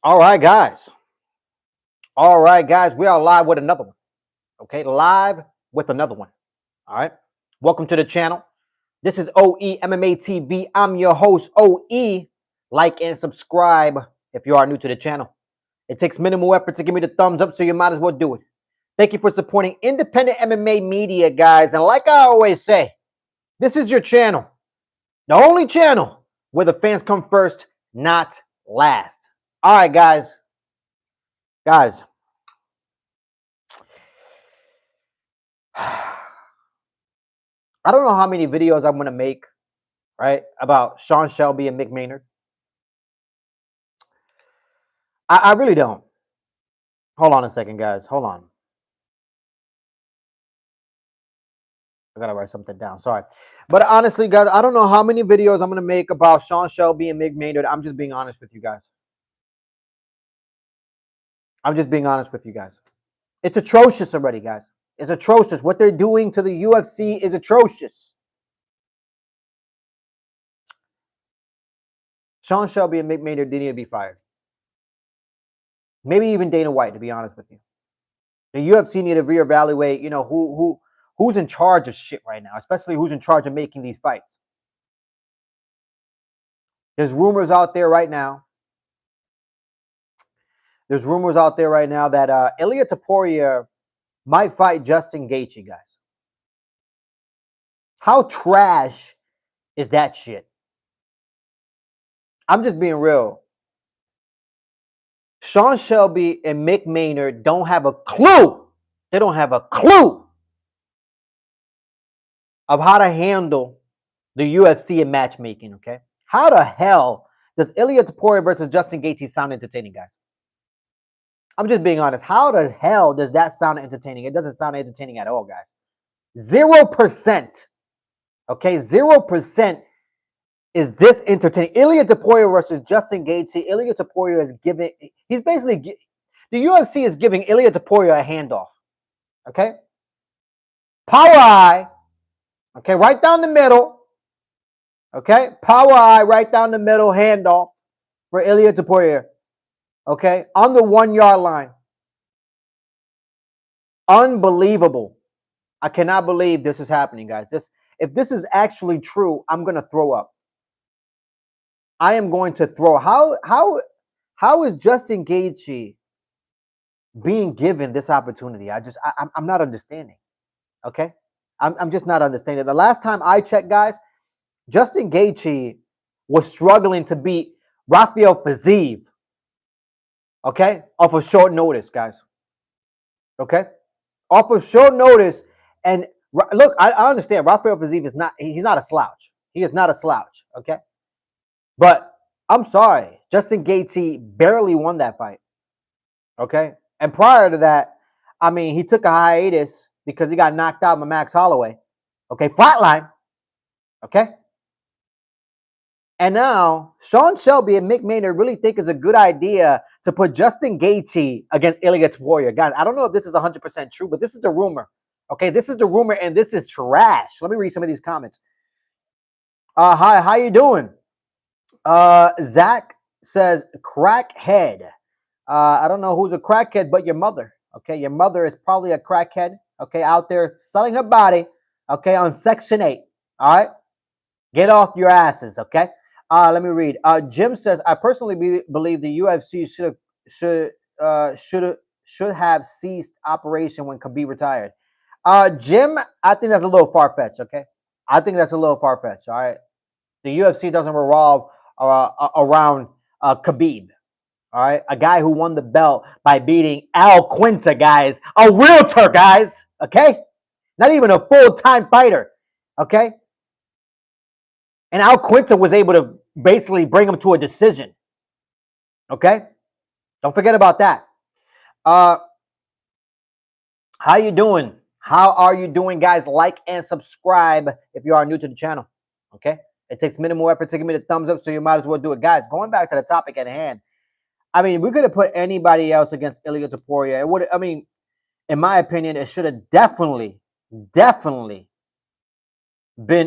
All right, guys. All right, guys. We are live with another one. Okay, live with another one. All right. Welcome to the channel. This is OE MMA TV. I'm your host, OE. Like and subscribe if you are new to the channel. It takes minimal effort to give me the thumbs up, so you might as well do it. Thank you for supporting independent MMA media, guys. And like I always say, this is your channel, the only channel where the fans come first, not last. All right, guys. Guys, I don't know how many videos I'm going to make, right, about Sean Shelby and Mick Maynard. I really don't. Hold on a second, guys. Hold on. I got to write something down. Sorry. But honestly, guys, I don't know how many videos I'm going to make about Sean Shelby and Mick Maynard. I'm just being honest with you guys. I'm just being honest with you guys. It's atrocious already, guys. It's atrocious. What they're doing to the UFC is atrocious. Sean Shelby and Mick Maynard need to be fired. Maybe even Dana White, to be honest with you. The UFC need to reevaluate, who's in charge of shit right now, especially who's in charge of making these fights. There's rumors out there right now. That Ilia Topuria might fight Justin Gaethje, guys. How trash is that shit? I'm just being real. Sean Shelby and Mick Maynard don't have a clue. They don't have a clue of how to handle the UFC and matchmaking, okay? How the hell does Ilia Topuria versus Justin Gaethje sound entertaining, guys? I'm just being honest. How the hell does that sound entertaining? It doesn't sound entertaining at all, guys. 0%. Okay, 0% is this entertaining. Ilia Topuria versus Justin Gaethje. Ilia Topuria is giving. He's basically the UFC is giving Ilia Topuria a handoff. Okay, power eye. Okay, right down the middle. Okay, power eye right down the middle, handoff for Ilia Topuria. Okay, on the 1 yard line. Unbelievable. I cannot believe this is happening, guys. If this is actually true, I'm gonna throw up. I am going to throw. How is Justin Gaethje being given this opportunity? I'm not understanding. Okay, I'm just not understanding. The last time I checked, guys, Justin Gaethje was struggling to beat Rafael Fiziev. Okay, off of short notice, guys. Okay, off of short notice. And look, I understand Rafael Fiziev he's not a slouch. He is not a slouch. Okay, but I'm sorry, Justin Gaethje barely won that fight. Okay, and prior to that, I mean, he took a hiatus because he got knocked out by Max Holloway. Okay, flatline. Okay. And now Sean Shelby and Mick Maynard really think it's a good idea to put Justin Gaethje against Ilia Topuria. Guys, I don't know if this is 100% true, but this is the rumor. Okay, this is the rumor, and this is trash. Let me read some of these comments. Hi, how you doing? Zach says crackhead. I don't know who's a crackhead, but your mother. Okay, your mother is probably a crackhead. Okay, out there selling her body. Okay, on Section 8. All right, get off your asses. Okay. Let me read. Jim says, I personally believe the UFC should have ceased operation when Khabib retired. Jim, I think that's a little far fetched. Okay, I think that's a little far fetched. All right, the UFC doesn't revolve around Khabib. All right, a guy who won the belt by beating Al Quinta, guys, a realtor, guys. Okay, not even a full-time fighter. Okay. And Al Quinta was able to basically bring him to a decision. Okay? Don't forget about that. How you doing? How are you doing, guys? Like and subscribe if you are new to the channel. Okay? It takes minimal effort to give me the thumbs up, so you might as well do it. Guys, going back to the topic at hand. I mean, we could have put anybody else against Ilia Topuria. It would, I mean, in my opinion, it should have definitely been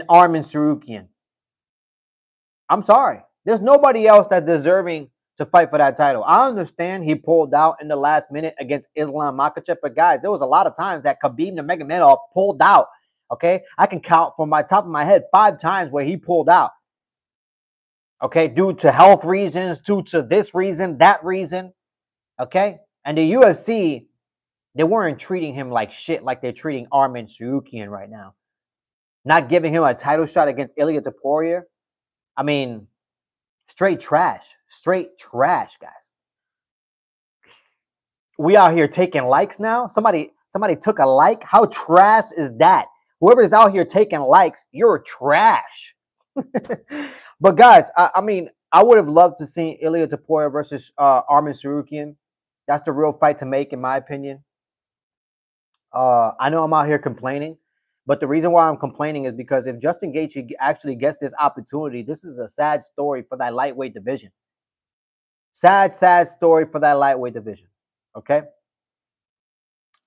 Arman Tsarukyan. I'm sorry. There's nobody else that's deserving to fight for that title. I understand he pulled out in the last minute against Islam Makhachev, but guys, there was a lot of times that Khabib Nurmagomedov pulled out. Okay, I can count from my top of my head 5 times where he pulled out. Okay, due to health reasons, due to this reason, that reason. Okay, and the UFC, they weren't treating him like shit like they're treating Arman Tsarukyan right now. Not giving him a title shot against Ilia Topuria. I mean, straight trash, guys. We out here taking likes now. Somebody took a like. How trash is that? Whoever's out here taking likes, you're trash. But guys, I mean, I would have loved to see Ilia Topuria versus Arman Tsarukyan. That's the real fight to make, in my opinion. I know I'm out here complaining, but the reason why I'm complaining is because if Justin Gaethje actually gets this opportunity, this is a sad story for that lightweight division. Sad story for that lightweight division. Okay.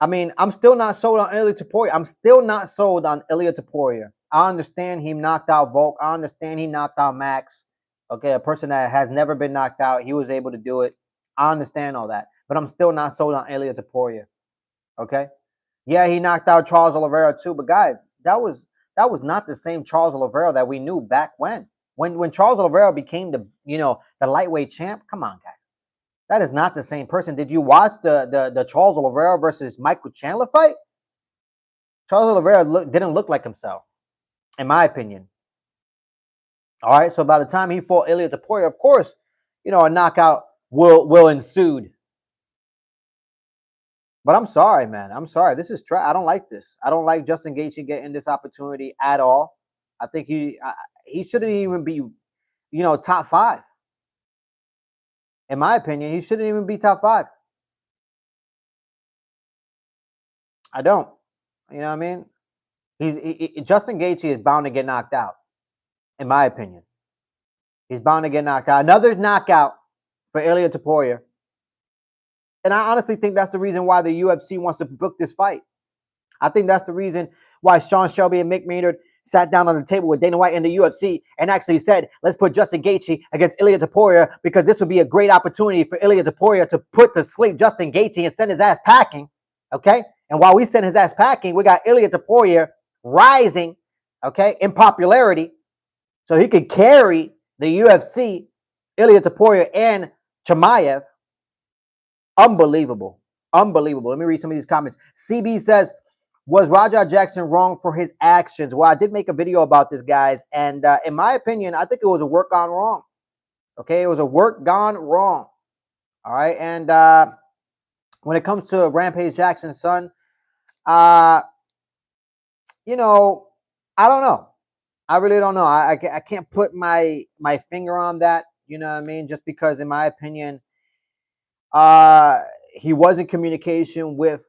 I mean, I'm still not sold on Ilia Topuria. I'm still not sold on Ilia Topuria. I understand he knocked out Volk. I understand he knocked out Max. Okay, a person that has never been knocked out, he was able to do it. I understand all that, but I'm still not sold on Ilia Topuria. Okay. Yeah, he knocked out Charles Oliveira too, but guys, that was not the same Charles Oliveira that we knew back when Charles Oliveira became the lightweight champ. Come on, guys, that is not the same person. Did you watch the Charles Oliveira versus Michael Chandler fight? Charles Oliveira didn't look like himself, in my opinion. All right, so by the time he fought Ilia Topuria, of course, a knockout will ensue. But I'm sorry, man. I'm sorry. This is I don't like this. I don't like Justin Gaethje getting this opportunity at all. I think he shouldn't even be, top 5. In my opinion, he shouldn't even be top 5. I don't. You know what I mean? Justin Gaethje is bound to get knocked out. In my opinion, he's bound to get knocked out. Another knockout for Ilia Topuria. And I honestly think that's the reason why the UFC wants to book this fight. I think that's the reason why Sean Shelby and Mick Maynard sat down on the table with Dana White and the UFC and actually said, let's put Justin Gaethje against Ilia Topuria because this would be a great opportunity for Ilia Topuria to put to sleep Justin Gaethje and send his ass packing. Okay? And while we send his ass packing, we got Ilia Topuria rising, okay, in popularity so he could carry the UFC, Ilia Topuria and Chimaev. Unbelievable. Unbelievable. Let me read some of these comments. CB says, was Rajah Jackson wrong for his actions? Well, I did make a video about this, guys. And in my opinion, I think it was a work gone wrong. Okay, it was a work gone wrong. All right. And when it comes to Rampage Jackson's son, I don't know. I really don't know. I can't put my finger on that. You know what I mean? Just because, in my opinion, he was in communication with,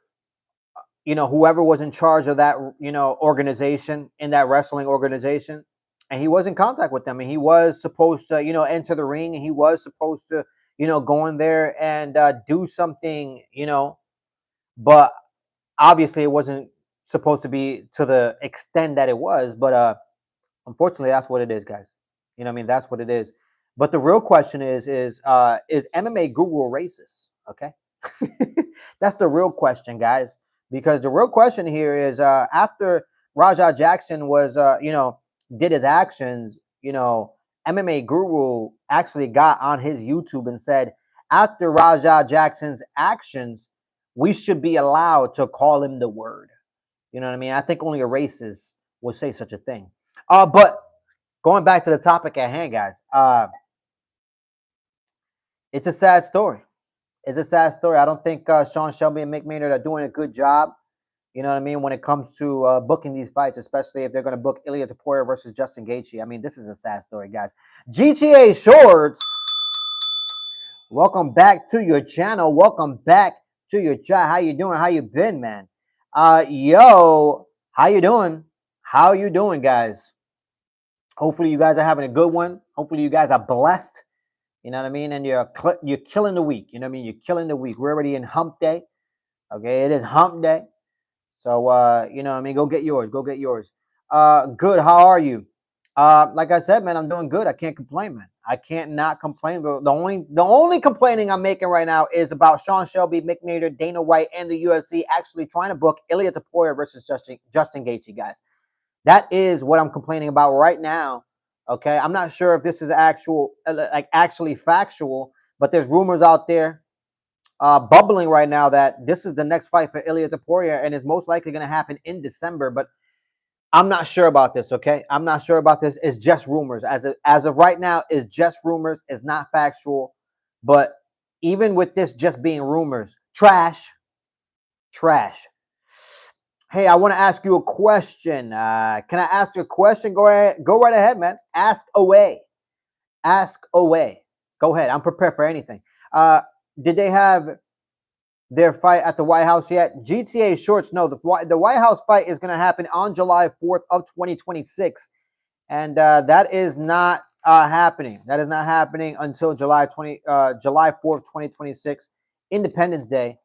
whoever was in charge of that, organization, in that wrestling organization. And he was in contact with them. And he was supposed to, enter the ring. And he was supposed to, go in there and do something, But obviously it wasn't supposed to be to the extent that it was. But unfortunately, that's what it is, guys. You know what I mean? That's what it is. But the real question is MMA Guru racist? Okay. That's the real question, guys. Because the real question here is after Rajah Jackson was, did his actions, MMA Guru actually got on his YouTube and said, after Rajah Jackson's actions, we should be allowed to call him the word. You know what I mean? I think only a racist would say such a thing. But going back to the topic at hand, guys, it's a sad story. It's a sad story. I don't think Sean Shelby and Mick Maynard are doing a good job. You know what I mean? When it comes to booking these fights, especially if they're going to book Ilia Topuria versus Justin Gaethje. I mean, this is a sad story, guys. GTA Shorts, welcome back to your channel. Welcome back to your chat. How you doing? How you been, man? Yo, how you doing? How you doing, guys? Hopefully you guys are having a good one. Hopefully you guys are blessed. You know what I mean? And you're killing the week. You know what I mean? You're killing the week. We're already in hump day. Okay, it is hump day. So, you know what I mean? Go get yours. Go get yours. Good. How are you? Like I said, man, I'm doing good. I can't complain, man. I can't not complain. But the only complaining I'm making right now is about Sean Shelby, Mick Nader, Dana White, and the UFC actually trying to book Ilia Topuria versus Justin Gaethje, guys. That is what I'm complaining about right now. Okay, I'm not sure if this is actually factual, but there's rumors out there bubbling right now that this is the next fight for Ilia Topuria and is most likely going to happen in December. But I'm not sure about this. Okay, I'm not sure about this. It's just rumors. As of right now, it's just rumors. It's not factual. But even with this just being rumors, trash. Hey, I want to ask you a question. Can I ask you a question? Go right ahead, man. Ask away. Go ahead. I'm prepared for anything. Did they have their fight at the White House yet? GTA Shorts, no. The White House fight is going to happen on July 4th of 2026. And that is not happening. That is not happening until July 4th, 2026. Independence Day,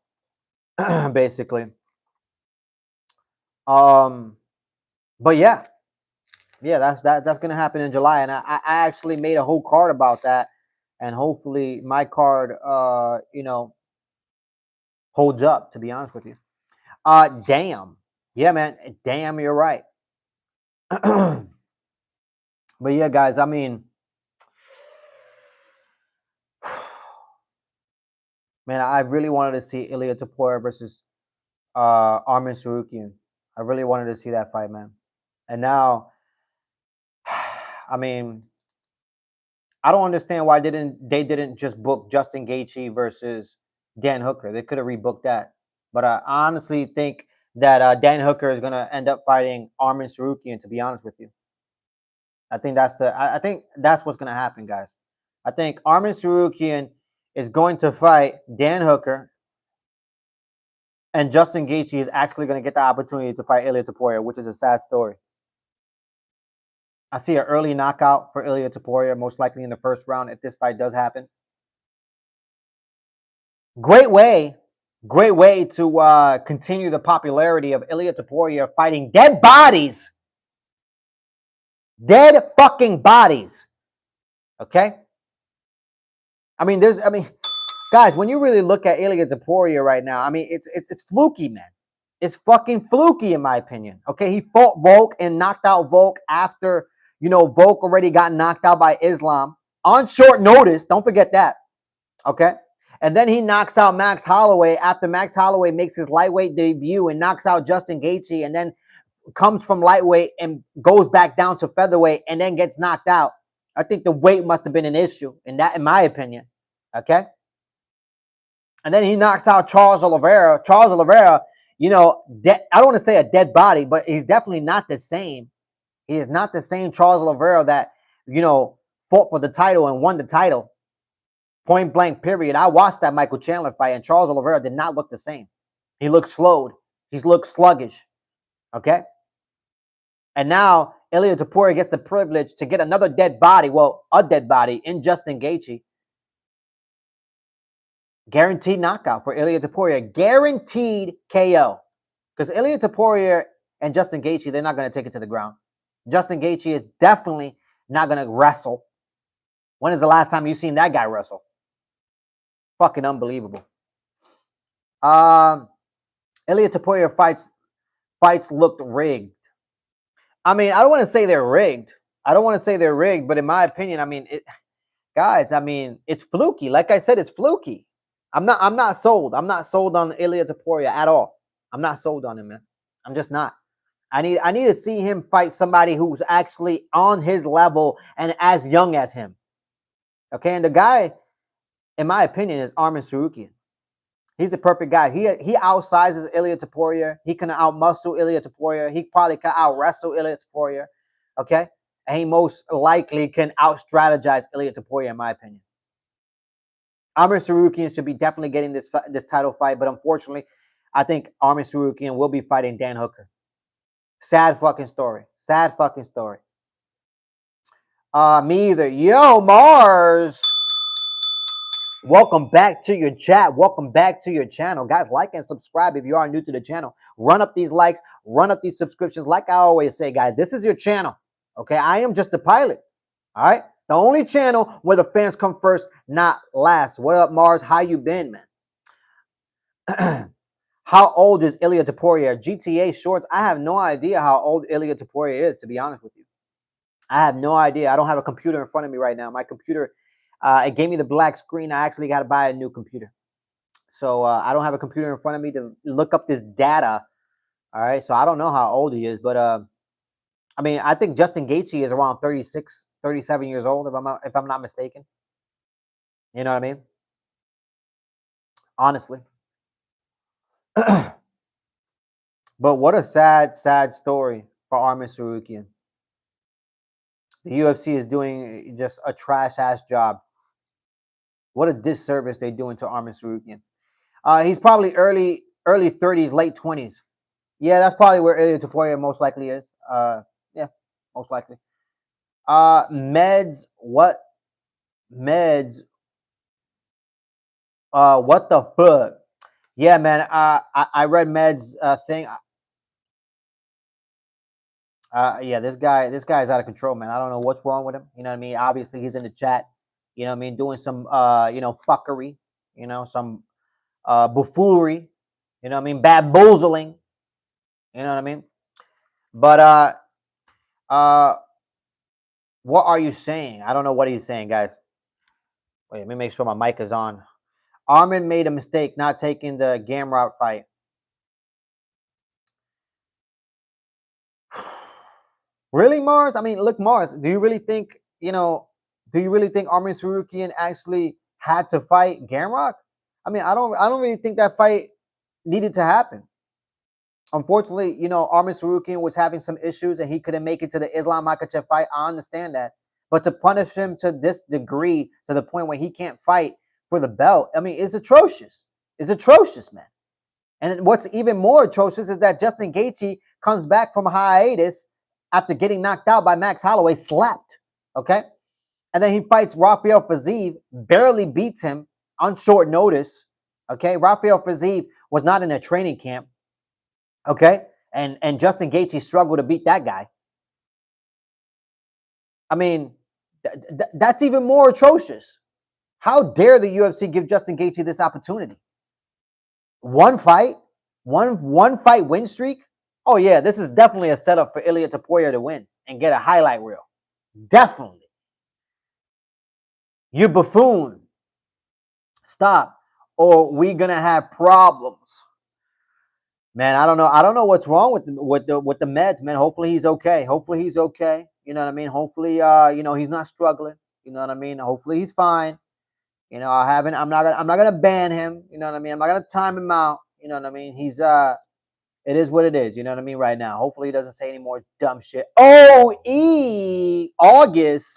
basically. But yeah, that's gonna happen in July, and I actually made a whole card about that, and hopefully my card, holds up. To be honest with you, damn, yeah, man, damn, you're right. But yeah, guys, I mean, man, I really wanted to see Ilia Topuria versus Arman Tsarukyan. I really wanted to see that fight, man. And now, I mean, I don't understand why they didn't just book Justin Gaethje versus Dan Hooker. They could have rebooked that. But I honestly think that Dan Hooker is going to end up fighting Arman Tsarukyan, to be honest with you. I think that's what's going to happen, guys. I think Arman Tsarukyan is going to fight Dan Hooker, and Justin Gaethje is actually going to get the opportunity to fight Ilia Topuria, which is a sad story. I see an early knockout for Ilia Topuria, most likely in the first round if this fight does happen. Great way to continue the popularity of Ilia Topuria fighting dead bodies. Dead fucking bodies. Okay? I mean, guys, when you really look at Ilia Topuria right now, I mean, it's fluky, man. It's fucking fluky, in my opinion. Okay, he fought Volk and knocked out Volk after, Volk already got knocked out by Islam on short notice. Don't forget that. Okay, and then he knocks out Max Holloway after Max Holloway makes his lightweight debut and knocks out Justin Gaethje, and then comes from lightweight and goes back down to featherweight and then gets knocked out. I think the weight must have been an issue in my opinion. Okay. And then he knocks out Charles Oliveira. Charles Oliveira, I don't want to say a dead body, but he's definitely not the same. He is not the same Charles Oliveira that, fought for the title and won the title. Point blank, period. I watched that Michael Chandler fight, and Charles Oliveira did not look the same. He looked slowed. He looked sluggish. Okay? And now Ilia Topuria gets the privilege to get another dead body, a dead body in Justin Gaethje. Guaranteed knockout for Ilia Topuria. Guaranteed KO. Because Ilia Topuria and Justin Gaethje, they're not going to take it to the ground. Justin Gaethje is definitely not going to wrestle. When is the last time you seen that guy wrestle? Fucking unbelievable. Ilia Topuria fights looked rigged. I mean, I don't want to say they're rigged. But in my opinion, I mean, guys, I mean, it's fluky. Like I said, it's fluky. I'm not sold. I'm not sold on Ilia Topuria at all. I'm not sold on him, man. I'm just not. I need to see him fight somebody who's actually on his level and as young as him. Okay, and the guy, in my opinion, is Arman Tsarukyan. He's the perfect guy. He outsizes Ilia Topuria. He can outmuscle Ilia Topuria. He probably can out-wrestle Ilia Topuria. Okay? And he most likely can out-strategize Ilia Topuria, in my opinion. Arman Tsarukyan should be definitely getting this title fight, but unfortunately, I think Arman Tsarukyan will be fighting Dan Hooker. Sad fucking story. Me either. Yo, Mars. Welcome back to your chat. Welcome back to your channel. Guys, like and subscribe if you are new to the channel. Run up these likes. Run up these subscriptions. Like I always say, guys, this is your channel. Okay? I am just a pilot. All right? The only channel where the fans come first, not last. What up, Mars? How you been, man? How old is Ilia Topuria? GTA Shorts. I have no idea how old Ilia Topuria is, to be honest with you. I have no idea. I don't have a computer in front of me right now. My computer, it gave me the black screen. I actually got to buy a new computer. So I don't have a computer in front of me to look up this data. All right. So I don't know how old he is, but I mean, I think Justin Gaethje is around 36, 37 years old, if I'm not mistaken. You know what I mean? Honestly. But what a sad, sad story for Arman Tsarukyan. The UFC is doing just a trash-ass job. What a disservice they're doing to Arman Tsarukyan. He's probably early 30s, late 20s. Yeah, that's probably where Ilia Topuria most likely is. Yeah, most likely. Meds, what? Meds. What the fuck? Yeah, man. I read Meds thing. Yeah, this guy's out of control, man. I don't know what's wrong with him. You know what I mean? Obviously, he's in the chat. You know what I mean? Doing some fuckery. You know, some buffoonery. You know what I mean? Bamboozling. You know what I mean? But what are you saying? I don't know what he's saying, guys. Wait, let me make sure my mic is on. Arman made a mistake not taking the Gamrot fight. Really, Mars? I mean, look, Mars, do you really think Arman Tsarukyan actually had to fight Gamrot? I mean, I don't really think that fight needed to happen. Unfortunately, Arman Tsarukyan was having some issues and he couldn't make it to the Islam Makhachev fight. I understand that. But to punish him to this degree, to the point where he can't fight for the belt, I mean, it's atrocious. It's atrocious, man. And what's even more atrocious is that Justin Gaethje comes back from hiatus after getting knocked out by Max Holloway, slapped, okay? And then he fights Rafael Fiziev, barely beats him on short notice, okay? Rafael Fiziev was not in a training camp, okay? And Justin Gaethje struggled to beat that guy. I mean, that's even more atrocious. How dare the UFC give Justin Gaethje this opportunity? One fight win streak. Oh yeah, this is definitely a setup for Ilia Topuria to win and get a highlight reel. Definitely. You buffoon. Stop, or we're gonna have problems. Man, I don't know what's wrong with the Meds, man. Hopefully he's okay. Hopefully he's okay. You know what I mean? Hopefully he's not struggling. You know what I mean? Hopefully he's fine. I'm not gonna ban him. You know what I mean? I'm not gonna time him out. You know what I mean? He's it is what it is. You know what I mean? Right now. Hopefully he doesn't say any more dumb shit. August.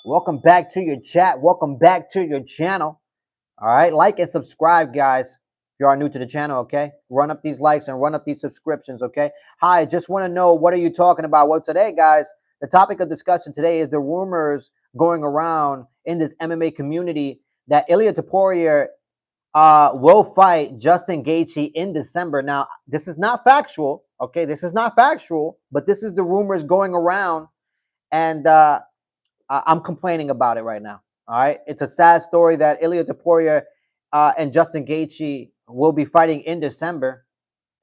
Welcome back to your chat. Welcome back to your channel. All right. Like and subscribe, guys. If you are new to the channel, okay? Run up these likes and run up these subscriptions, okay? Hi, just want to know, what are you talking about? Well, today, guys, the topic of discussion today is the rumors going around in this MMA community that Ilia Topuria will fight Justin Gaethje in December. Now, this is not factual, okay? This is not factual, but this is the rumors going around, and I'm complaining about it right now, all right? It's a sad story that Ilia Topuria and Justin Gaethje will be fighting in December,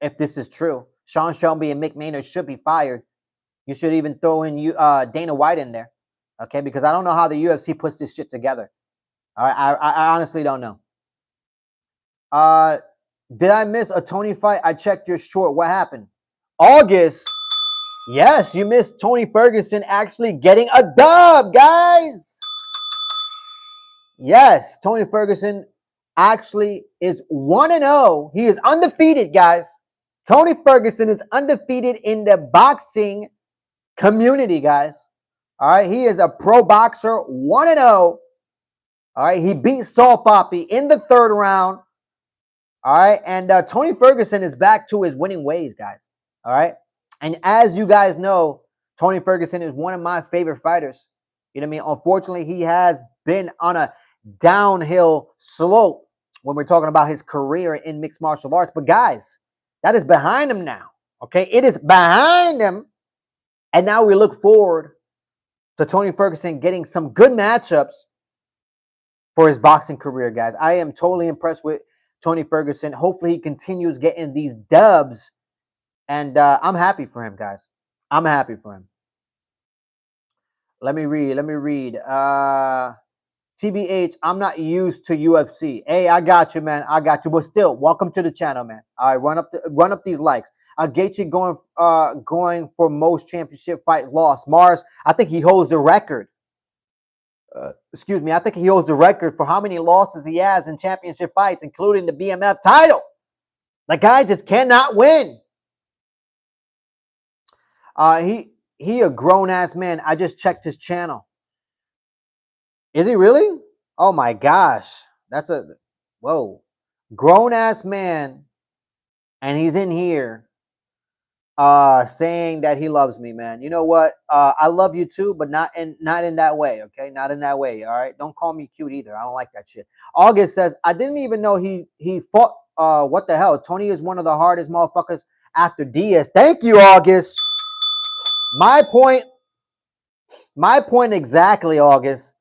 if this is true. Sean Shelby and Mick Maynard should be fired. You should even throw in Dana White in there, okay? Because I don't know how the UFC puts this shit together. All right, I honestly don't know. Did I miss a Tony fight? I checked your short. What happened? August. Yes, you missed Tony Ferguson actually getting a dub, guys. Yes, Tony Ferguson actually is 1-0. He is undefeated, guys. Tony Ferguson is undefeated in the boxing community, guys. All right, he is a pro boxer, 1-0. All right, he beat Saul Poppy in the third round. All right, and Tony Ferguson is back to his winning ways, guys. All right, and as you guys know, Tony Ferguson is one of my favorite fighters. You know what I mean? Unfortunately, he has been on a downhill slope when we're talking about his career in mixed martial arts. But guys, that is behind him now. Okay, it is behind him, and now we look forward to Tony Ferguson getting some good matchups for his boxing career, guys. I am totally impressed with Tony Ferguson. Hopefully, he continues getting these dubs, and I'm happy for him, guys. I'm happy for him. Let me read. TBH, I'm not used to UFC. Hey, I got you, man. I got you. But still, welcome to the channel, man. All right, run up these likes. Gaethje going for most championship fight loss. Mars, I think he holds the record. Excuse me. I think he holds the record for how many losses he has in championship fights, including the BMF title. The guy just cannot win. He a grown ass man. I just checked his channel. Is he really? Oh my gosh. That's a whoa. Grown ass man. And he's in here saying that he loves me, man. You know what? I love you too, but not in that way, okay? Not in that way. All right. Don't call me cute either. I don't like that shit. August says, I didn't even know he fought what the hell? Tony is one of the hardest motherfuckers after Diaz. Thank you, August. My point exactly, August.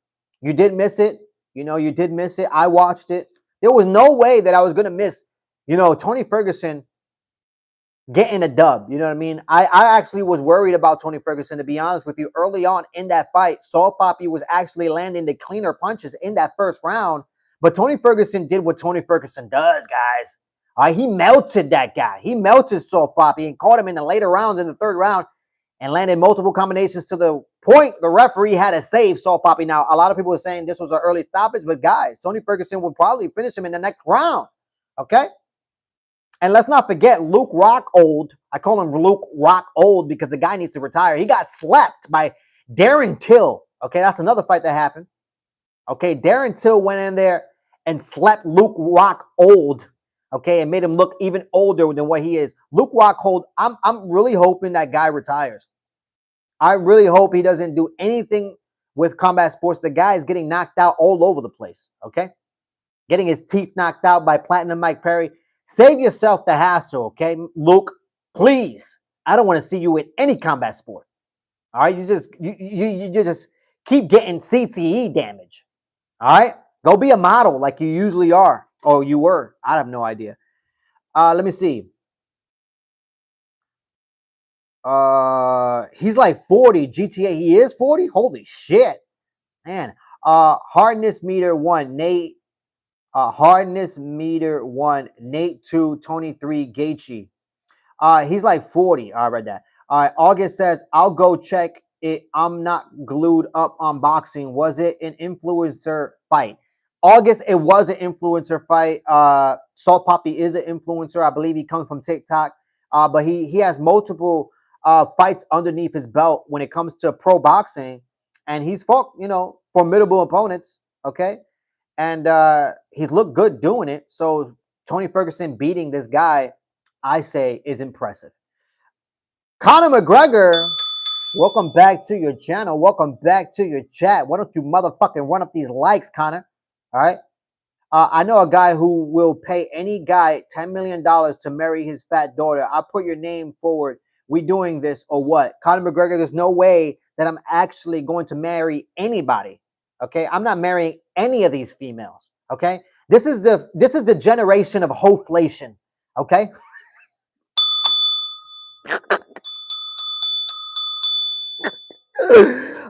You did miss it. You know, you did miss it. I watched it. There was no way that I was going to miss, Tony Ferguson getting a dub. You know what I mean? I actually was worried about Tony Ferguson, to be honest with you. Early on in that fight, Saul Papi was actually landing the cleaner punches in that first round. But Tony Ferguson did what Tony Ferguson does, guys. He melted that guy. He melted Saul Papi and caught him in the later rounds in the third round and landed multiple combinations to the point the referee had to save Saul Papi. Now, a lot of people are saying this was an early stoppage, but guys, Tony Ferguson would probably finish him in the next round, okay? And let's not forget Luke Rockhold. I call him Luke Rockhold because the guy needs to retire. He got slept by Darren Till, okay? That's another fight that happened, okay? Darren Till went in there and slept Luke Rockhold, okay, and made him look even older than what he is. Luke Rockhold, I'm really hoping that guy retires. I really hope he doesn't do anything with combat sports. The guy is getting knocked out all over the place, okay? Getting his teeth knocked out by Platinum Mike Perry. Save yourself the hassle, okay? Luke, please. I don't want to see you in any combat sport. All right? You just keep getting CTE damage. All right? Go be a model like you usually are. Or you were. I have no idea. Let me see. He's like 40. GTA, he is 40? Holy shit. Man. Hardness meter 1, Nate. Hardness meter 1, Nate 2, Tony 3, Gaethje. He's like 40. I read that. All right. August says, I'll go check it. I'm not glued up on boxing. Was it an influencer fight? August, it was an influencer fight. Saul Papi is an influencer. I believe he comes from TikTok. But he has multiple fights underneath his belt when it comes to pro boxing. And he's fought, formidable opponents. Okay. And he's looked good doing it. So Tony Ferguson beating this guy, I say, is impressive. Conor McGregor, welcome back to your channel. Welcome back to your chat. Why don't you motherfucking run up these likes, Conor? All right. I know a guy who will pay any guy $10 million to marry his fat daughter. I'll put your name forward. We doing this or what? Conor McGregor, there's no way that I'm actually going to marry anybody. Okay, I'm not marrying any of these females. Okay, this is the generation of hoflation. Okay.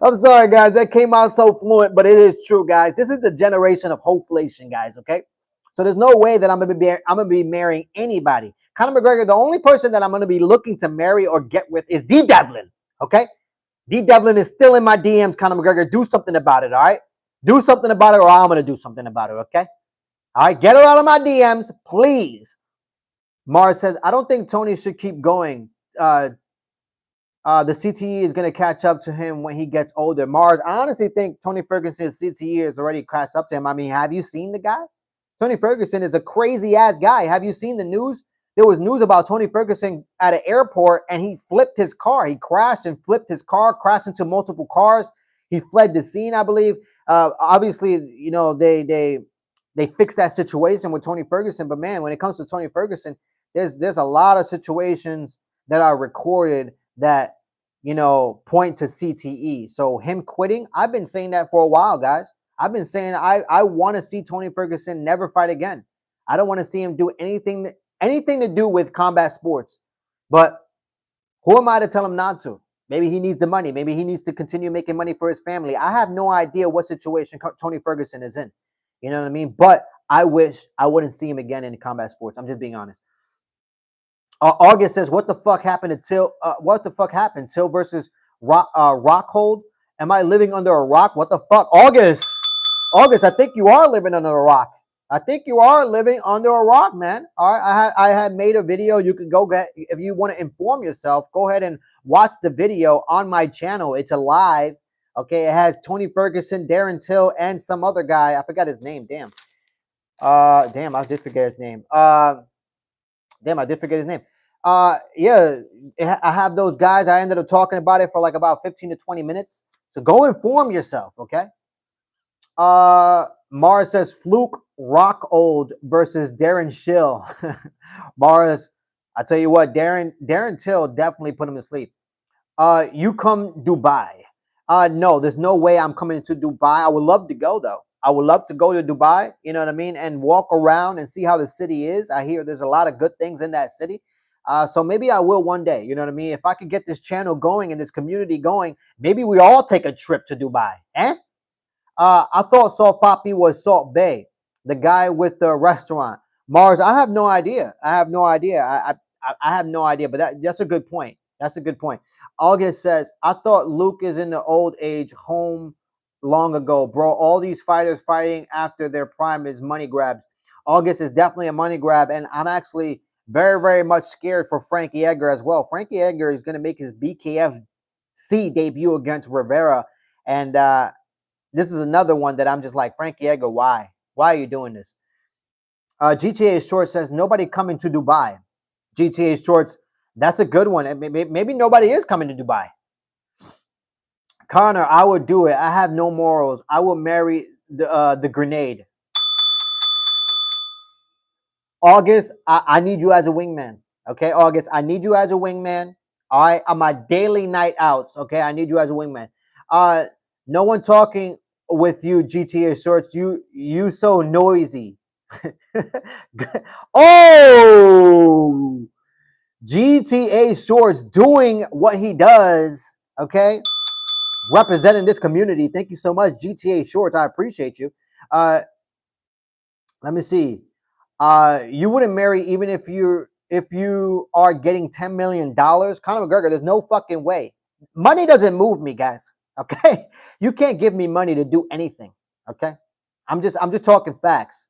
I'm sorry, guys. That came out so fluent, but it is true, guys. This is the generation of hoflation, guys. Okay, so there's no way that I'm gonna be marrying anybody. Conor McGregor, the only person that I'm gonna be looking to marry or get with is D. Devlin. Okay, D. Devlin is still in my DMs. Conor McGregor, do something about it. All right. Do something about it, or I'm going to do something about it, okay? All right, get her out of my DMs, please. Mars says, I don't think Tony should keep going. The CTE is going to catch up to him when he gets older. Mars, I honestly think Tony Ferguson's CTE has already caught up to him. I mean, have you seen the guy? Tony Ferguson is a crazy-ass guy. Have you seen the news? There was news about Tony Ferguson at an airport, and he flipped his car. He crashed and flipped his car, crashed into multiple cars. He fled the scene, I believe. Obviously, they fixed that situation with Tony Ferguson, but man, when it comes to Tony Ferguson, there's a lot of situations that are recorded that point to CTE. So him quitting, I've been saying that for a while, guys. I've been saying I want to see Tony Ferguson never fight again. I don't want to see him do anything to do with combat sports. But who am I to tell him not to? Maybe he needs the money. Maybe he needs to continue making money for his family. I have no idea what situation Tony Ferguson is in. You know what I mean? But I wish I wouldn't see him again in combat sports. I'm just being honest. August says, "What the fuck happened to Till? What the fuck happened? Till versus Rockhold? Am I living under a rock? What the fuck, August? August, I think you are living under a rock. I think you are living under a rock, man. All right, I had made a video. You can go get, if you want to inform yourself, go ahead and watch the video on my channel. It's a live. Okay, it has Tony Ferguson, Darren Till, and some other guy. I forgot his name. Damn. Damn, I did forget his name. Damn, I did forget his name. Yeah, I have those guys. I ended up talking about it for like about 15 to 20 minutes. So go inform yourself, okay? Mars says Fluke Rockhold versus Darren Till. Mars, I tell you what, Darren Till definitely put him to sleep. You come Dubai. No, there's no way I'm coming to Dubai. I would love to go though. I would love to go to Dubai, you know what I mean, and walk around and see how the city is. I hear there's a lot of good things in that city. So maybe I will one day, you know what I mean? If I could get this channel going and this community going, maybe we all take a trip to Dubai. I thought Salt Papi was Salt Bay, the guy with the restaurant. Mars, I have no idea. I have no idea. I have no idea, but that's a good point. That's a good point. August says, I thought Luke is in the old age home long ago, bro. All these fighters fighting after their prime is money grabs. August is definitely a money grab, and I'm actually very, very much scared for Frankie Edgar as well. Frankie Edgar is going to make his BKFC debut against Rivera, and this is another one that I'm just like, Frankie Edgar, why? Why are you doing this? GTA Short says, nobody coming to Dubai. GTA Shorts, that's a good one. Maybe nobody is coming to Dubai. Connor, I would do it. I have no morals. I will marry the grenade. August, I need you as a wingman. Okay, August, I need you as a wingman. All right, on my daily night outs. Okay, I need you as a wingman. No one talking with you, GTA Shorts. You so noisy. Oh, GTA Shorts doing what he does. Okay, representing this community. Thank you so much, GTA Shorts. I appreciate you. Let me see. You wouldn't marry even if you are getting $10 million. Conor McGregor, there's no fucking way. Money doesn't move me, guys. Okay, you can't give me money to do anything. Okay, I'm just talking facts.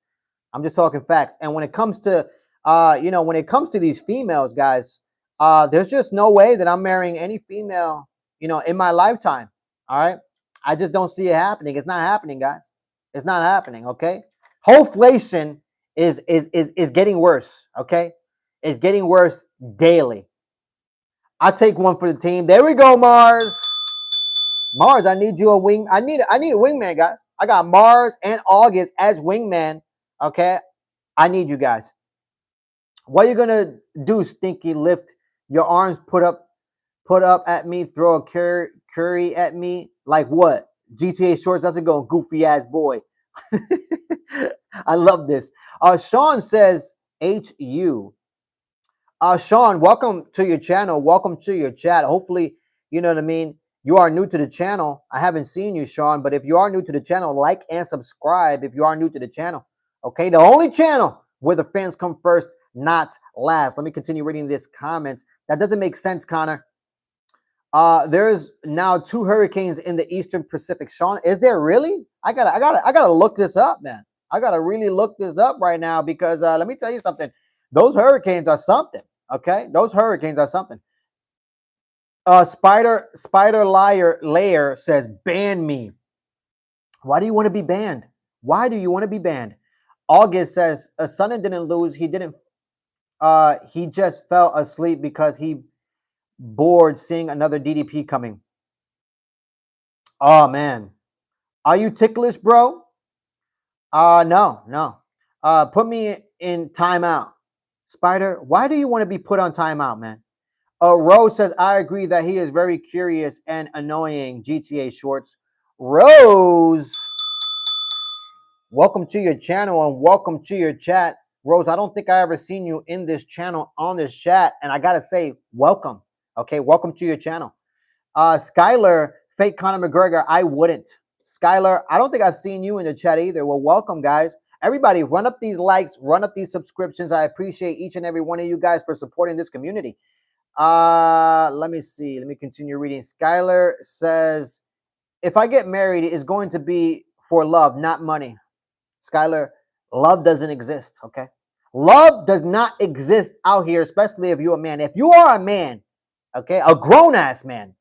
I'm just talking facts. And when it comes to when it comes to these females, guys, there's just no way that I'm marrying any female, in my lifetime. All right, I just don't see it happening. It's not happening, guys. It's not happening. Okay, Hoflation is getting worse. Okay, it's getting worse daily. I take one for the team. There we go, Mars. Mars, I need you a wing. I need a wingman, guys. I got Mars and August as wingman. Okay, I need you guys. What are you gonna do, Stinky? Lift your arms, put up at me, throw a curry at me. Like what? GTA Shorts doesn't go, goofy ass boy. I love this. Sean says HU. Sean, welcome to your channel. Welcome to your chat. Hopefully, you know what I mean. You are new to the channel. I haven't seen you, Sean, but if you are new to the channel, like and subscribe if you are new to the channel. Okay, the only channel where the fans come first, not last. Let me continue reading this comments. That doesn't make sense, Connor. There's now 2 hurricanes in the Eastern Pacific. Sean, is there really? I gotta look this up, man. I gotta really look this up right now because let me tell you something. Those hurricanes are something. Okay, those hurricanes are something. Spider Layer says, ban me. Why do you want to be banned? Why do you want to be banned? August says, Sonnen didn't lose. He didn't. He just fell asleep because he bored seeing another DDP coming. Oh man, are you ticklish, bro? No. Put me in timeout. Spider, why do you want to be put on timeout, man? Rose says, I agree that he is very curious and annoying. GTA Shorts. Rose, welcome to your channel and welcome to your chat. Rose, I don't think I ever seen you in this channel on this chat. And I got to say, welcome. Okay, welcome to your channel. Skylar, fake Conor McGregor, I wouldn't. Skylar, I don't think I've seen you in the chat either. Well, welcome, guys. Everybody, run up these likes, run up these subscriptions. I appreciate each and every one of you guys for supporting this community. Let me see. Let me continue reading. Skylar says, if I get married, it's going to be for love, not money. Skylar, love doesn't exist, okay? Love does not exist out here, especially if you're a man. If you are a man, okay, a grown-ass man,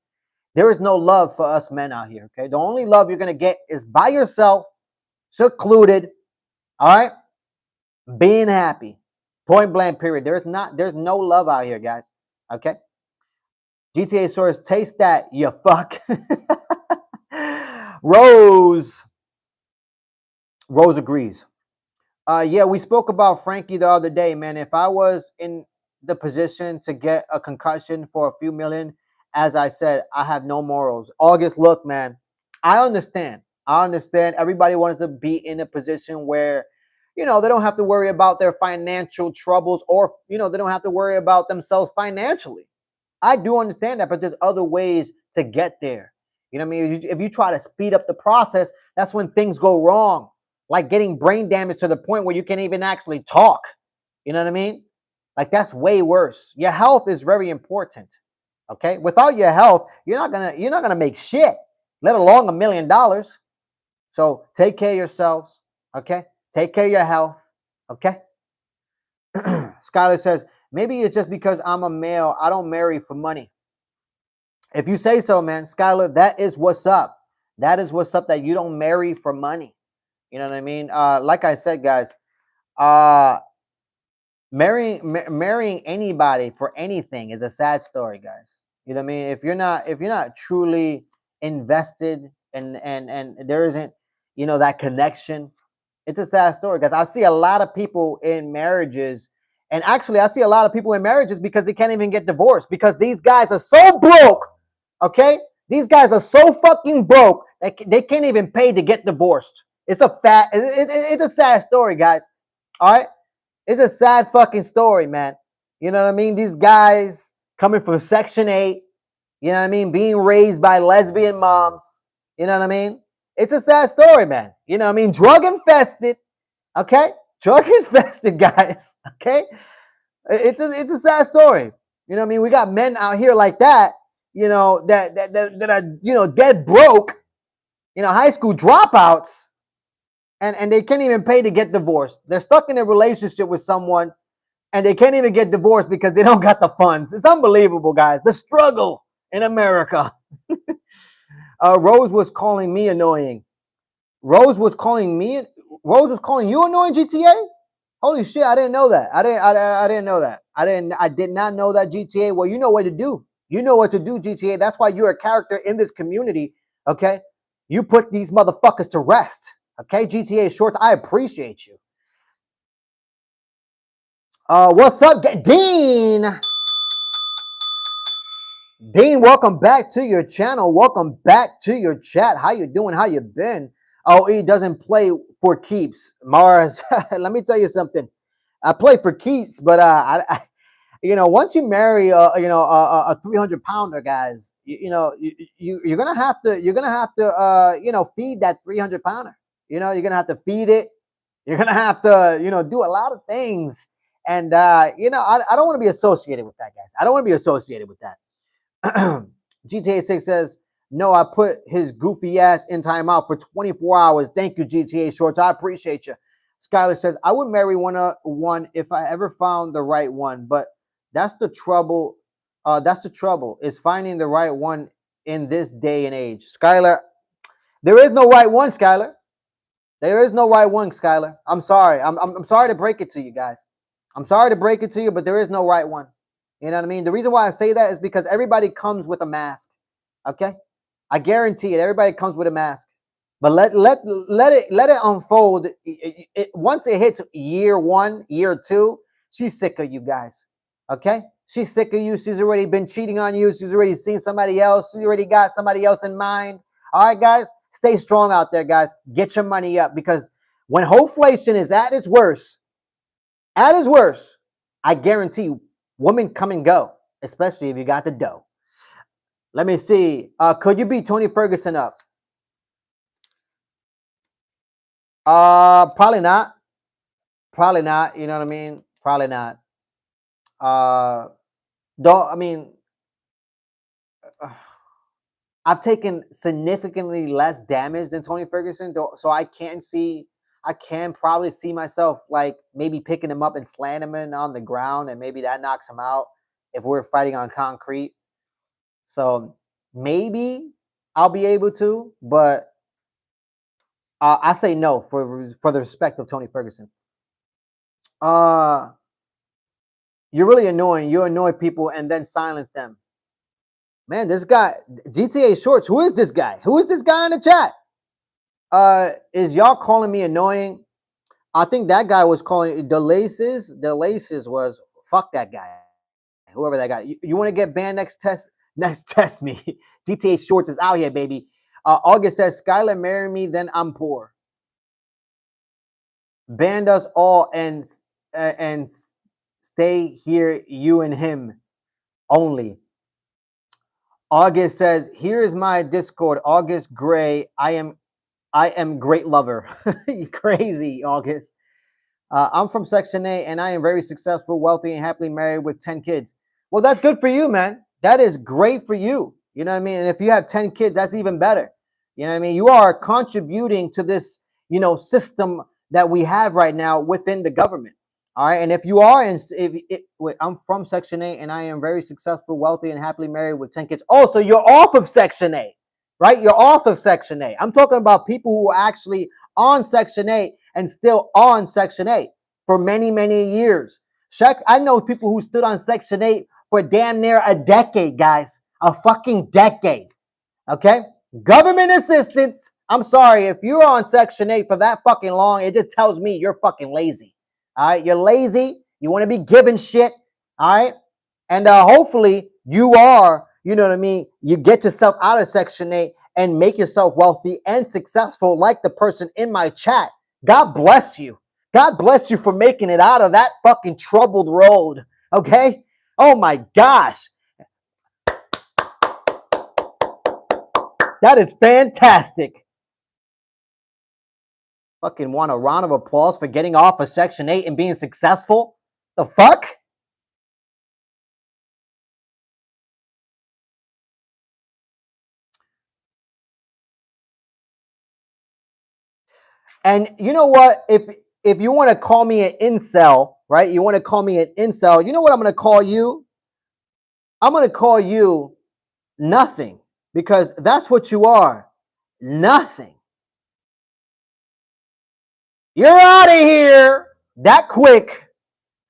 there is no love for us men out here, okay? The only love you're going to get is by yourself, secluded, all right? Being happy. Point blank, period. There's no love out here, guys, okay? GTA Source, taste that, you fuck. Rose agrees. Yeah, we spoke about Frankie the other day, man. If I was in the position to get a concussion for a few million, as I said, I have no morals. August, look, man, I understand. Everybody wants to be in a position where, they don't have to worry about their financial troubles or, they don't have to worry about themselves financially. I do understand that, but there's other ways to get there. You know what I mean? If you try to speed up the process, that's when things go wrong. Like getting brain damage to the point where you can't even actually talk. You know what I mean? Like that's way worse. Your health is very important. Okay? Without your health, you're not gonna make shit, let alone $1 million. So take care of yourselves. Okay? Take care of your health. Okay? Skylar says, maybe it's just because I'm a male, I don't marry for money. If you say so, man, Skylar, that is what's up. That is what's up, that you don't marry for money. You know what I mean? Like I said, guys, marrying anybody for anything is a sad story, guys. You know what I mean? If you're not truly invested and there isn't, that connection, it's a sad story, guys. I see a lot of people in marriages, and actually I see a lot of people in marriages because they can't even get divorced because these guys are so broke. Okay? These guys are so fucking broke that they can't even pay to get divorced. It's a sad story, guys. All right? It's a sad fucking story, man. You know what I mean? These guys coming from Section 8, you know what I mean? Being raised by lesbian moms. You know what I mean? It's a sad story, man. You know what I mean? Drug infested. Okay? Drug infested, guys. Okay? It's a sad story. You know what I mean? We got men out here like that, that are, dead broke, high school dropouts. And they can't even pay to get divorced. They're stuck in a relationship with someone and they can't even get divorced because they don't got the funds. It's unbelievable, guys. The struggle in America. Rose was calling me annoying. Rose was calling you annoying, GTA? Holy shit, I didn't know that. I didn't know that. I did not know that, GTA. Well, you know what to do. You know what to do, GTA. That's why you're a character in this community, okay? You put these motherfuckers to rest. Okay, GTA Shorts, I appreciate you. What's up, Dean? Dean, welcome back to your channel. Welcome back to your chat. How you doing? How you been? Oh, he doesn't play for keeps. Mars, let me tell you something. I play for keeps, but once you marry a 300-pounder, guys, you're gonna have to feed that 300-pounder. You're going to have to feed it. You're going to have to, do a lot of things. And, I don't want to be associated with that, guys. I don't want to be associated with that. GTA 6 says, no, I put his goofy ass in timeout for 24 hours. Thank you, GTA Shorts. I appreciate you. Skylar says, I would marry one if I ever found the right one. But that's the trouble. Is finding the right one in this day and age. Skylar, there is no right one, Skylar. There is no right one, Skylar. I'm sorry. I'm sorry to break it to you guys. I'm sorry to break it to you, but there is no right one. You know what I mean? The reason why I say that is because everybody comes with a mask. Okay? I guarantee it. Everybody comes with a mask. But let it unfold. Once it hits year 1, year 2, she's sick of you guys. Okay? She's sick of you. She's already been cheating on you. She's already seen somebody else. She already got somebody else in mind. All right, guys, stay strong out there, guys. Get your money up, because when hoflation is at its worst, I guarantee you, women come and go, especially if you got the dough. Let me see. Could you beat Tony Ferguson up? Probably not. Probably not. You know what I mean? Probably not. Don't. I mean, I've taken significantly less damage than Tony Ferguson, so I can probably see myself like maybe picking him up and slamming him on the ground, and maybe that knocks him out if we're fighting on concrete. So maybe I'll be able to, but I say no for the respect of Tony Ferguson. You're really annoying. You annoy people and then silence them. Man, this guy, GTA Shorts, who is this guy? Who is this guy in the chat? Is y'all calling me annoying? I think that guy was calling the laces. The laces was fuck that guy. Whoever that guy. You want to get banned next test? Next test me. GTA Shorts is out here, baby. August says, Skylar, marry me, then I'm poor. Banned us all and stay here, you and him only. August says, here is my Discord. August Gray. I am great lover. You crazy, August. I'm from Section 8 and I am very successful, wealthy, and happily married with 10 kids. Well, that's good for you, man. That is great for you. You know what I mean? And if you have 10 kids, that's even better. You know what I mean? You are contributing to this, system that we have right now within the government. All right. And if you are I'm from Section 8 and I am very successful, wealthy, and happily married with 10 kids. Oh, so you're off of Section 8, right? You're off of Section 8. I'm talking about people who are actually on Section 8 and still on Section 8 for many, many years. I know people who stood on Section 8 for damn near a decade, guys. A fucking decade. Okay? Government assistance. I'm sorry. If you're on Section 8 for that fucking long, it just tells me you're fucking lazy. All right? You're lazy. You want to be given shit. All right? And hopefully you are, you know what I mean? You get yourself out of Section 8 and make yourself wealthy and successful like the person in my chat. God bless you. God bless you for making it out of that fucking troubled road. Okay? Oh my gosh. That is fantastic. Fucking want a round of applause for getting off of Section 8 and being successful? The fuck? And you know what? If you want to call me an incel, right? You want to call me an incel. You know what I'm going to call you? I'm going to call you nothing, because that's what you are. Nothing. You're out of here that quick.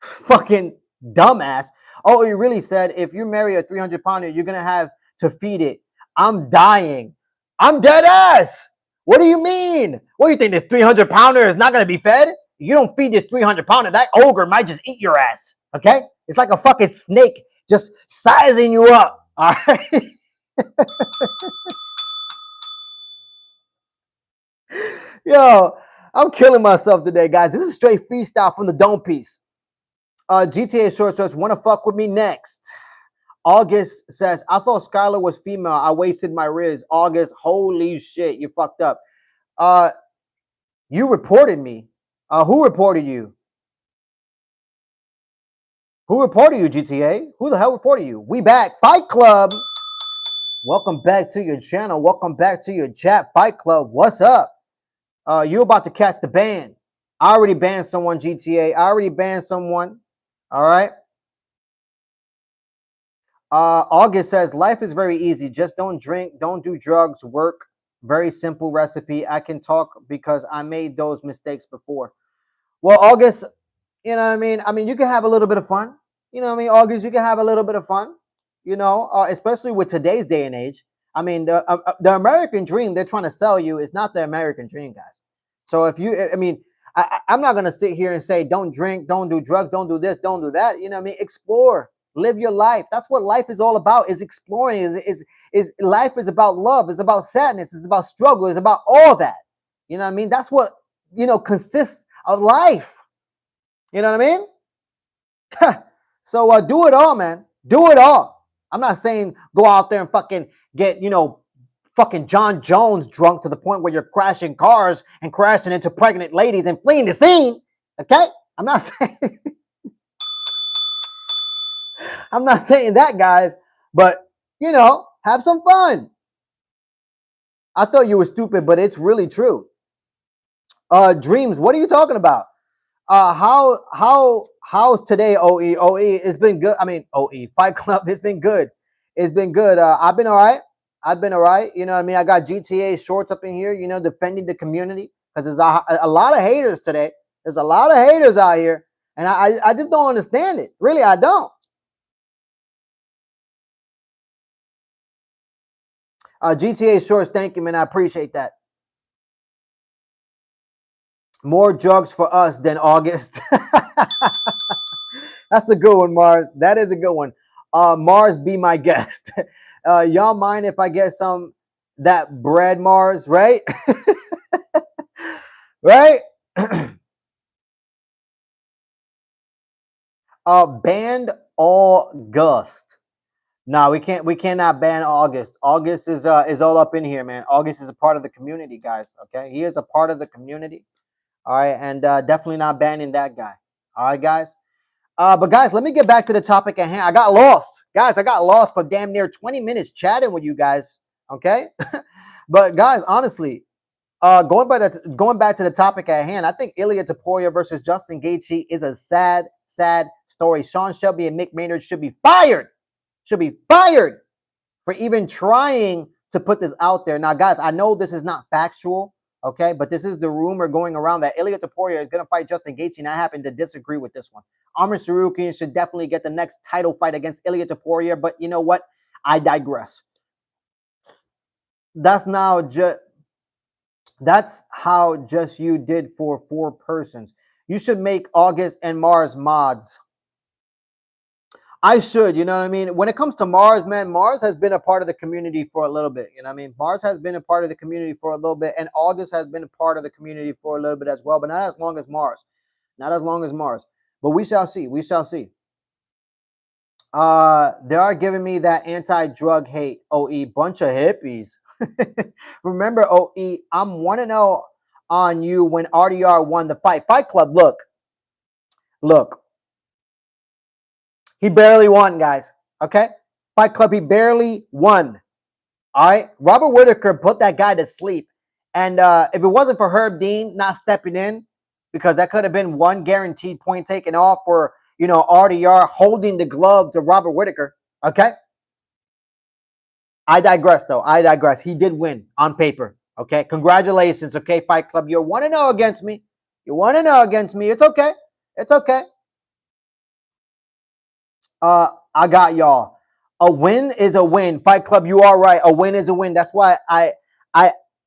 Fucking dumbass. Oh, you really said if you marry a 300-pounder, you're going to have to feed it. I'm dying. I'm dead ass. What do you mean? What do you think? This 300-pounder is not going to be fed? You don't feed this 300-pounder. That ogre might just eat your ass. Okay? It's like a fucking snake just sizing you up. All right? Yo, I'm killing myself today, guys. This is straight freestyle from the Dome Piece. GTA Short Shorts, want to fuck with me next? August says, I thought Skylar was female. I wasted my Riz. August, holy shit, you fucked up. You reported me. Who reported you? Who reported you, GTA? Who the hell reported you? We back. Fight Club. Welcome back to your channel. Welcome back to your chat. Fight Club. What's up? You about to catch the ban. I already banned someone, GTA. I already banned someone. All right. August says, life is very easy. Just don't drink, don't do drugs, work. Very simple recipe. I can talk because I made those mistakes before. Well, August, you know what I mean? I mean, you can have a little bit of fun. You know what I mean, August, you can have a little bit of fun, especially with today's day and age. I mean, the American dream they're trying to sell you is not the American dream, guys. So if you, I mean, I'm not going to sit here and say, don't drink, don't do drugs, don't do this, don't do that. You know what I mean? Explore. Live your life. That's what life is all about. Is exploring. Is life is about love. It's about sadness. It's about struggle. It's about all that. You know what I mean? That's what consists of life. You know what I mean? So do it all, man. Do it all. I'm not saying go out there and fucking get fucking John Jones drunk to the point where you're crashing cars and crashing into pregnant ladies and fleeing the scene. Okay? I'm not saying I'm not saying that, guys, but have some fun. I thought you were stupid, but it's really true. Dreams, what are you talking about? How's today, OE? OE, it's been good. I mean, OE, Fight Club, it's been good. It's been good. I've been all right. I've been all right. You know what I mean? I got GTA shorts up in here, defending the community, because there's a lot of haters today. There's a lot of haters out here, and I just don't understand it. Really, I don't. GTA shorts, thank you, man. I appreciate that. More drugs for us than August. That's a good one, Mars. That is a good one. Mars, be my guest. Y'all mind if I get some that bread, Mars, right? Right? Banned August. No, we cannot ban August. August is all up in here, man. August is a part of the community, guys. Okay, he is a part of the community. All right, and definitely not banning that guy. All right, guys. But guys, let me get back to the topic at hand. I got lost, guys. I got lost for damn near 20 minutes chatting with you guys. Okay, but guys, honestly, going back to the topic at hand, I think Ilia Topuria versus Justin Gaethje is a sad, sad story. Sean Shelby and Mick Maynard should be fired. Should be fired for even trying to put this out there. Now, guys, I know this is not factual, okay, but this is the rumor going around that Ilia Topuria is going to fight Justin Gaethje, and I happen to disagree with this one. Amir Tsarukyan should definitely get the next title fight against Ilia Topuria, but you know what? I digress. That's how just you did for 4 persons. You should make August and Mars mods. I should, you know what I mean? When it comes to Mars, man, Mars has been a part of the community for a little bit. You know what I mean? Mars has been a part of the community for a little bit, and August has been a part of the community for a little bit as well, but not as long as Mars. Not as long as Mars. But we shall see. We shall see. They are giving me that anti-drug hate, OE. Bunch of hippies. Remember, OE, I'm 1-0 on you when RDR won the fight. Fight Club, look. He barely won, guys. Okay? Fight Club, he barely won. All right? Robert Whitaker put that guy to sleep. And if it wasn't for Herb Dean not stepping in, because that could have been one guaranteed point taken off for, RDR holding the gloves of Robert Whitaker. Okay? I digress, though. I digress. He did win on paper. Okay? Congratulations, okay, Fight Club. You're 1-0 against me. You're 1-0 against me. It's okay. It's okay. I got y'all. A win is a win. Fight Club, you are right. A win is a win. That's why I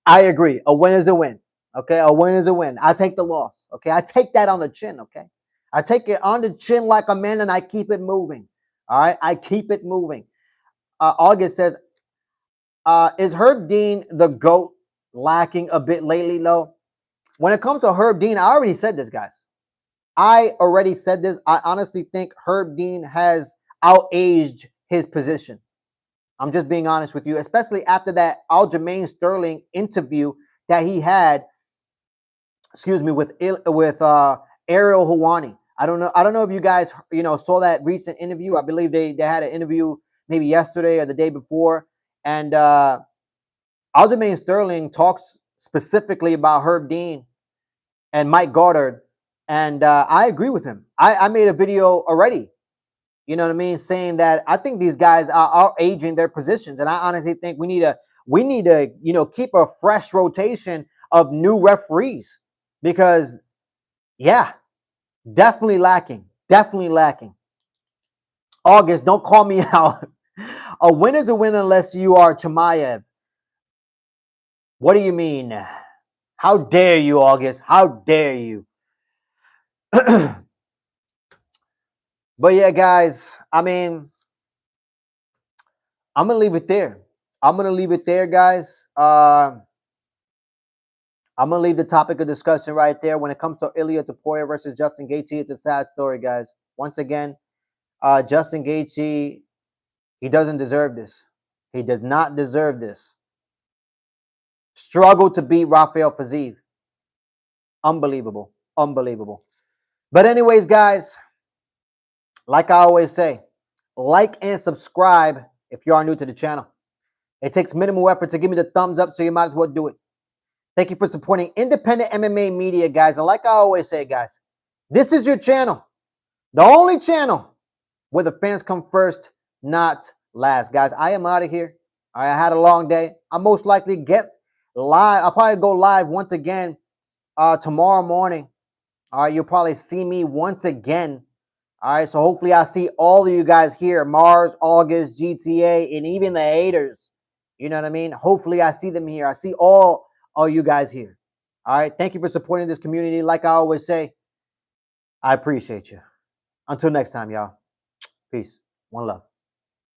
agree. A win is a win. Okay, a win is a win. I take the loss. Okay, I take that on the chin. Okay, I take it on the chin like a man, and I keep it moving. All right, I keep it moving. August says, "Is Herb Dean the GOAT lacking a bit lately, though?" When it comes to Herb Dean, I already said this, guys. I already said this. I honestly think Herb Dean has outaged his position. I'm just being honest with you, especially after that Aljamain Sterling interview that he had, with Ariel Helwani. I don't know if you guys saw that recent interview. I believe they had an interview maybe yesterday or the day before, and Aljamain Sterling talks specifically about Herb Dean and Mike Goddard. And I agree with him. I made a video already, you know what I mean, saying that I think these guys are aging their positions, and I honestly think we need to keep a fresh rotation of new referees, because definitely lacking. August, don't call me out. A win is a win unless you are Chimaev. What do you mean? How dare you, August? How dare you? But But yeah, guys, I mean, I'm gonna leave it there. I'm gonna leave it there, guys. I'm gonna leave the topic of discussion right there. When it comes to Ilia Topuria versus Justin Gaethje, it's a sad story, guys. Once again, Justin Gaethje, he doesn't deserve this. He does not deserve this. Struggled to beat Rafael Fiziev. Unbelievable, unbelievable. But anyways, guys, like I always say, like and subscribe if you are new to the channel. It takes minimal effort to give me the thumbs up, so you might as well do it. Thank you for supporting independent MMA media, guys. And like I always say, guys, this is your channel. The only channel where the fans come first, not last. Guys, I am out of here. I had a long day. I'll most likely get live. I'll probably go live once again tomorrow morning. All right, you'll probably see me once again. All right, so hopefully I see all of you guys here. Mars, August, GTA, and even the haters. You know what I mean? Hopefully I see them here. I see all you guys here. All right, thank you for supporting this community. Like I always say, I appreciate you. Until next time, y'all. Peace. One love.